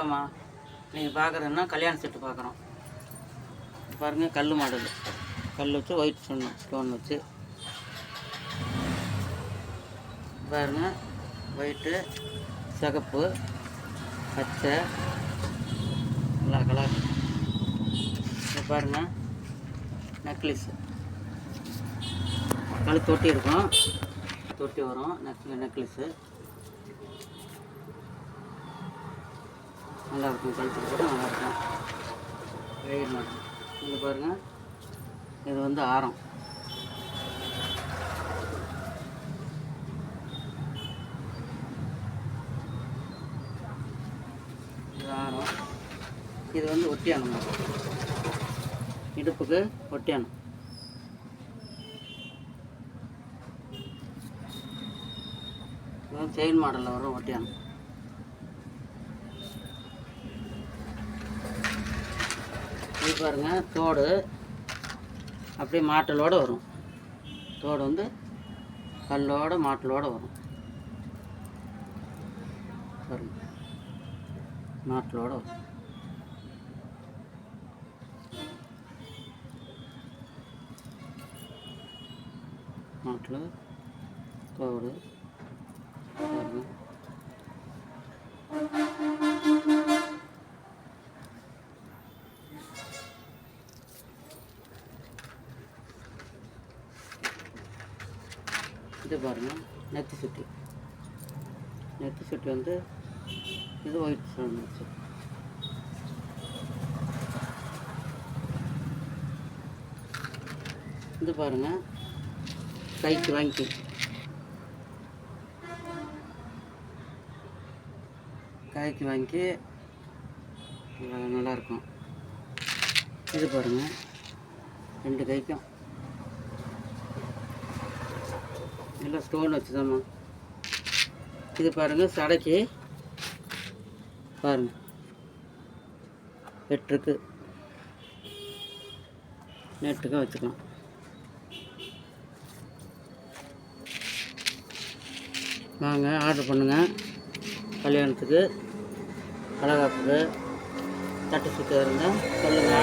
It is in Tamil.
வணக்கம்மா. நீங்கள் பார்க்குறதுன்னா கல்யாண செட்டு பார்க்குறோம். பாருங்கள், கல் மாடல், கல் வச்சு ஒயிட் ஸ்டோன் வச்சு பாருங்கள். ஒயிட்டு, சிகப்பு, பச்சை, எல்லா கலர். இது பாருங்கள், நெக்லஸ்ஸு தொட்டி இருக்கும், தொட்டி வரும். நெக்லஸ்ஸு நல்லாயிருக்கும், கழுத்துக்கு கூட நல்லாயிருக்கும். வெயில் மாடல். இது பாருங்கள், இது வந்து ஆரம். இது ஆரம். இது வந்து ஒட்டியானம், இடுப்புக்கு ஒட்டியானம். செயின் மாடலில் வரும் ஒட்டியானம். இது பாருங்கள், தோடு அப்படியே மாட்டலோடு வரும். தோடு வந்து கல்லோட மாட்டலோடு வரும். பாருங்கள், மாட்டலோடு வரும். மாட்டில் தோடு பாருங்கள். இது பாருங்கள், நெத்தி சுட்டி. நெத்தி சுட்டி வந்து இது ஒயிட் ஸ்டோன் வச்சு. இது பாருங்கள், கைக்கு வாங்கி நல்லாயிருக்கும். இது பாருங்கள், 2 கைக்கும் எல்லாம் ஸ்டோன் வச்சுதாம்மா. இது பாருங்கள், சடைக்கு பாருங்கள், 8 இருக்கு. நெட்டுக்கும் வச்சுக்கலாம். வாங்க, ஆர்டர் பண்ணுங்கள். கல்யாணத்துக்கு, வளகாப்புக்கு, தட்டு சுற்று இருந்தால் சொல்லுங்கள்.